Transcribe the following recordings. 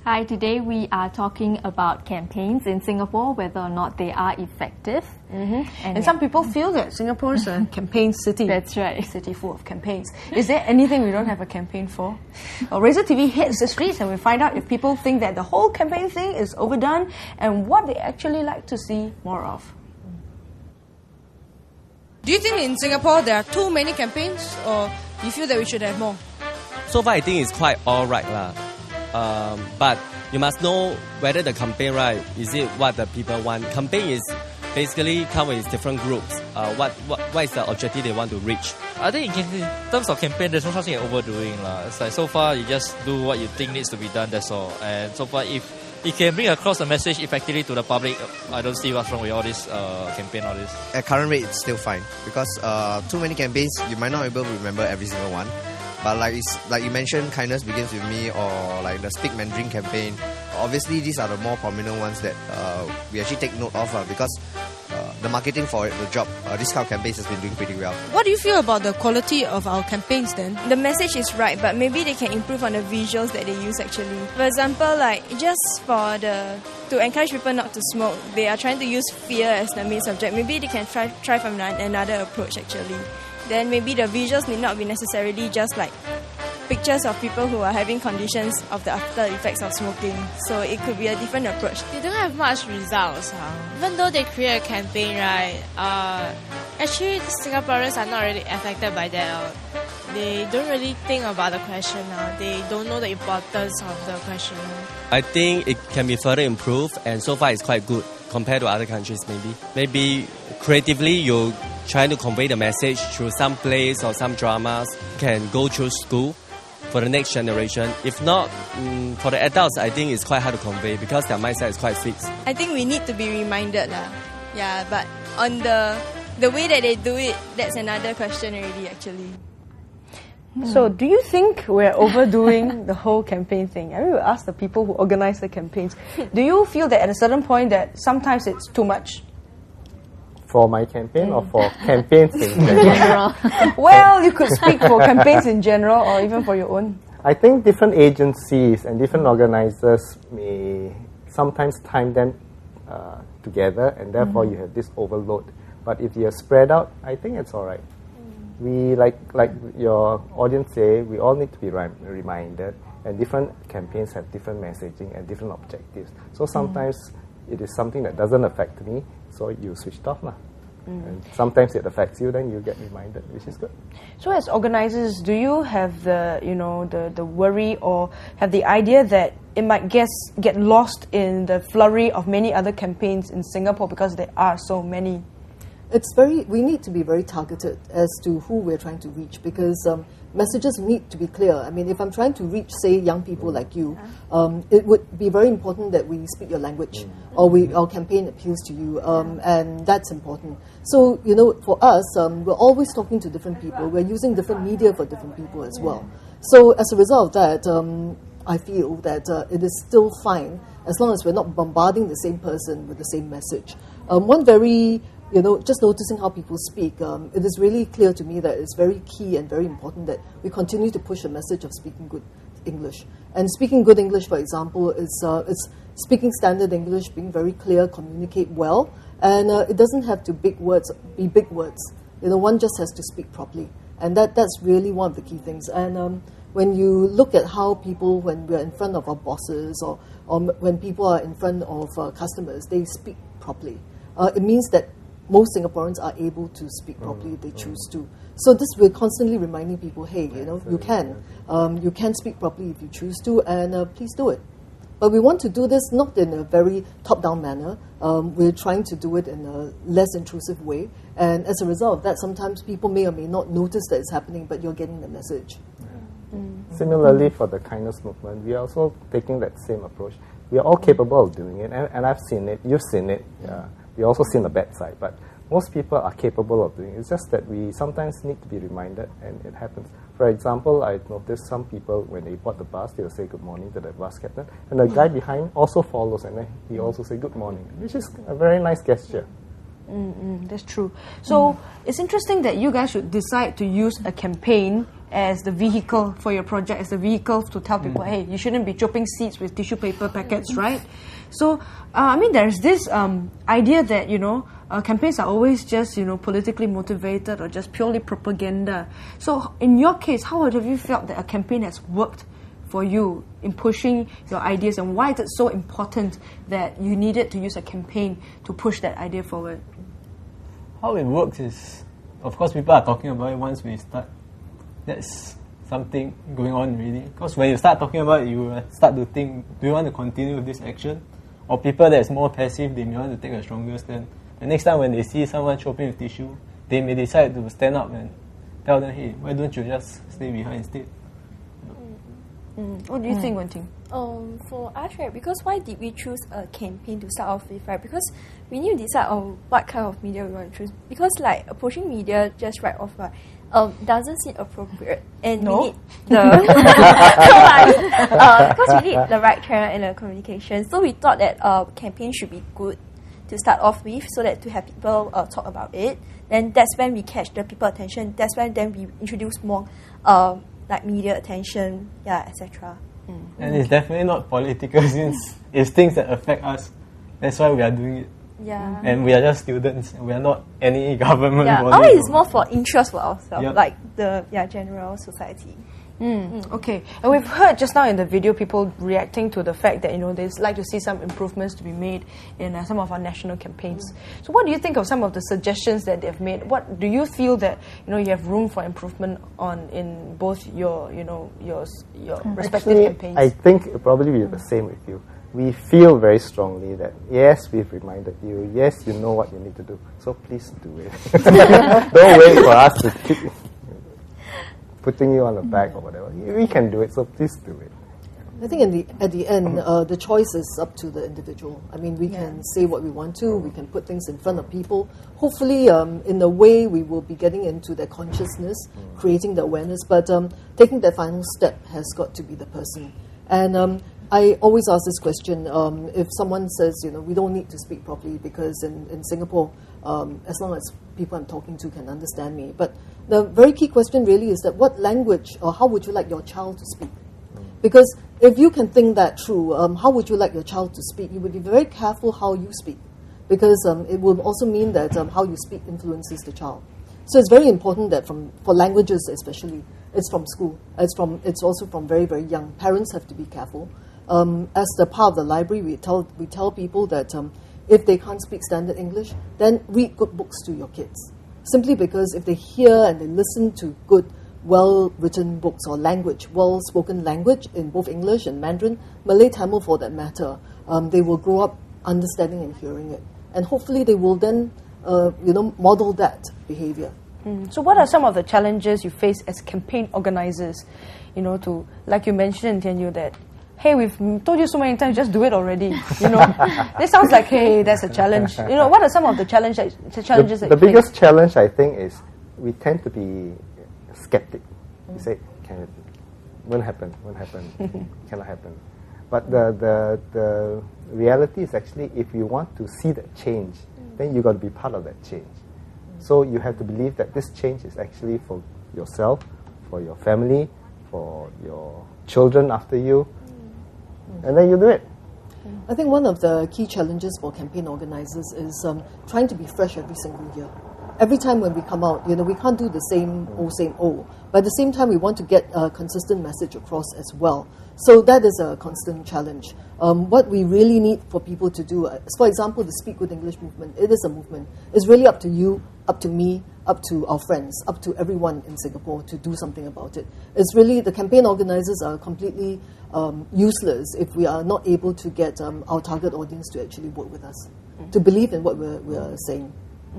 Hi, today we are talking about campaigns in Singapore, whether or not they are effective. And some people feel that Singapore is a campaign city. That's right. A city full of campaigns. Is there anything we don't have a campaign for? Well, Razor TV hits the streets and we find out if people think that the whole campaign thing is overdone and what they actually like to see more of. Do you think in Singapore there are too many campaigns, or do you feel that we should have more? So far, I think it's quite alright lah. But you must know whether the campaign, right, is it what the people want. Campaign is basically come with different groups. What is the objective they want to reach? I think in terms of campaign, there's no such thing as overdoing lah. It's like so far you just do what you think needs to be done. That's all. And so far, if it can bring across a message effectively to the public, I don't see what's wrong with all this campaign, all this. At current rate, it's still fine because too many campaigns, you might not be able to remember every single one. But like you mentioned, Kindness Begins With Me, or like the Speak Mandarin campaign. Obviously, these are the more prominent ones that we actually take note of because the marketing for it, the job, this kind of campaigns has been doing pretty well. What do you feel about the quality of our campaigns then? The message is right, but maybe they can improve on the visuals that they use actually. For example, like just to encourage people not to smoke, they are trying to use fear as the main subject. Maybe they can try from another approach actually. Then maybe the visuals need not be necessarily just like pictures of people who are having conditions of the after effects of smoking. So it could be a different approach. They don't have much results. Even though they create a campaign, right? Actually, Singaporeans are not really affected by that. They don't really think about the question. They don't know the importance of the question. I think it can be further improved, and so far it's quite good compared to other countries. Maybe creatively you trying to convey the message through some plays or some dramas can go through school for the next generation. If not, for the adults, I think it's quite hard to convey because their mindset is quite fixed. I think we need to be reminded Yeah, but on the way that they do it, that's another question already actually. So do you think we're overdoing the whole campaign thing? I mean, we ask the people who organize the campaigns. Do you feel that at a certain point that sometimes it's too much? For my campaign or for campaigns in general? Well, you could speak for campaigns in general or even for your own. I think different agencies and different organizers may sometimes time them together, and therefore you have this overload. But if you're spread out, I think it's all right. We, like your audience say, we all need to be reminded, and different campaigns have different messaging and different objectives. So sometimes it is something that doesn't affect me, so you switched off lah. And sometimes it affects you, then you get reminded, which is good. So as organizers, do you have the worry or have the idea that it might get lost in the flurry of many other campaigns in Singapore because there are so many? We need to be very targeted as to who we're trying to reach, because messages need to be clear. I mean, if I'm trying to reach, say, young people like you, it would be very important that we speak your language, or our campaign appeals to you, and that's important. So, for us, we're always talking to different people. We're using different media for different people as well. So, as a result of that, I feel that it is still fine as long as we're not bombarding the same person with the same message. One very just noticing how people speak, it is really clear to me that it's very key and very important that we continue to push a message of speaking good English. And speaking good English, for example, is speaking standard English, being very clear, communicate well, and it doesn't have to be big words. One just has to speak properly, and that's really one of the key things. And when you look at how people, when we're in front of our bosses or when people are in front of customers, they speak properly. It means that most Singaporeans are able to speak properly if they choose to. So we're constantly reminding people, hey, you can speak properly if you choose to, and please do it. But we want to do this not in a very top-down manner. We're trying to do it in a less intrusive way. And as a result of that, sometimes people may or may not notice that it's happening, but you're getting the message. Similarly, for the kindness movement, we are also taking that same approach. We are all capable of doing it, and I've seen it, you've seen it. We also seen the bad side, but most people are capable of doing it. It's just that we sometimes need to be reminded, and it happens. For example, I noticed some people, when they board the bus, they'll say good morning to the bus captain, and the guy behind also follows, and then he also say good morning, which is a very nice gesture. That's true. So it's interesting that you guys should decide to use a campaign as the vehicle for your project, as the vehicle to tell people, hey, you shouldn't be chopping seeds with tissue paper packets, right? So, I mean, there's this idea that, campaigns are always just, politically motivated or just purely propaganda. So, in your case, how have you felt that a campaign has worked for you in pushing your ideas, and why is it so important that you needed to use a campaign to push that idea forward? How it works is, of course, people are talking about it once we start. That's something going on really. Because when you start talking about it, you start to think, do you want to continue with this action? Or people that's more passive, they may want to take a stronger stand. The next time when they see someone chopping with tissue, they may decide to stand up and tell them, hey, why don't you just stay behind instead? What do you think, Wen-Ting? For us, right, because why did we choose a campaign to start off with, right? Because we need to decide on what kind of media we want to choose. Because like approaching media just right off, right, doesn't seem appropriate, and we need the because we need the right channel and the communication. So we thought that campaign should be good to start off with, so that to have people talk about it. Then that's when we catch the people attention. That's when then we introduce more like media attention, etc. And it's definitely not political since it's things that affect us. That's why we are doing it. Yeah. And we are just students. We are not any government body. Ours is more for interest for ourselves, like the general society. Okay, and we've heard just now in the video people reacting to the fact that they'd like to see some improvements to be made in some of our national campaigns. So, what do you think of some of the suggestions that they've made? What do you feel that you have room for improvement on in both your respective campaigns? I think it'll probably be the same with you. We feel very strongly that yes, we've reminded you. Yes, you know what you need to do. So please do it. Don't wait for us to keep putting you on the back or whatever. We can do it, so please do it. I think at the end, the choice is up to the individual. I mean, we can say what we want to, we can put things in front of people. Hopefully, in a way, we will be getting into their consciousness, creating the awareness, but taking that final step has got to be the person. And I always ask this question, if someone says, we don't need to speak properly because in Singapore, as long as people I'm talking to can understand me. But the very key question really is that what language or how would you like your child to speak? Because if you can think that through, how would you like your child to speak? You would be very careful how you speak, because it will also mean that how you speak influences the child. So it's very important that for languages especially, it's from school. It's also from very, very young. Parents have to be careful. As the part of the library, we tell people that if they can't speak standard English, then read good books to your kids. Simply because if they hear and they listen to good, well-written books or language, well-spoken language in both English and Mandarin, Malay, Tamil for that matter, they will grow up understanding and hearing it. And hopefully they will then, model that behavior. So what are some of the challenges you face as campaign organizers? To, like you mentioned, Tianyu, that hey, we've told you so many times, just do it already. This sounds like, hey, that's a challenge. What are some of the challenges that the biggest challenge, I think, is we tend to be skeptic. We say, won't happen, cannot happen. But the reality is actually, if you want to see that change, then you've got to be part of that change. So you have to believe that this change is actually for yourself, for your family, for your children after you, and then you do it. I think one of the key challenges for campaign organizers is trying to be fresh every single year. Every time when we come out, we can't do the same old. But at the same time, we want to get a consistent message across as well. So that is a constant challenge. What we really need for people to do, for example, the Speak Good English movement, it is a movement. It's really up to you, up to me, up to our friends, up to everyone in Singapore to do something about it. It's really, the campaign organizers are completely useless if we are not able to get our target audience to actually work with us, to believe in what we're saying.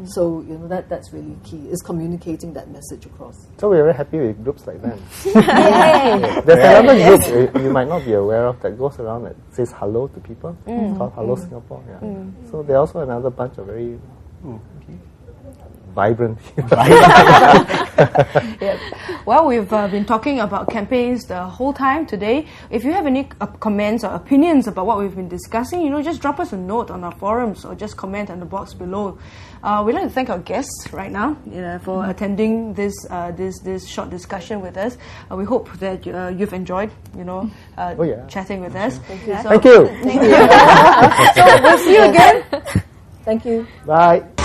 So, that's really key, is communicating that message across. So we're very happy with groups like that. There's another group you might not be aware of that goes around that says hello to people. It's called Hello Singapore. So there's also another bunch of very... vibrant. Yeah. Well, we've been talking about campaigns the whole time today. If you have any comments or opinions about what we've been discussing, just drop us a note on our forums or just comment on the box below. We'd like to thank our guests right now for attending this short discussion with us. We hope that you've enjoyed, chatting with us. Thank you. So we'll see you again. Thank you. Bye.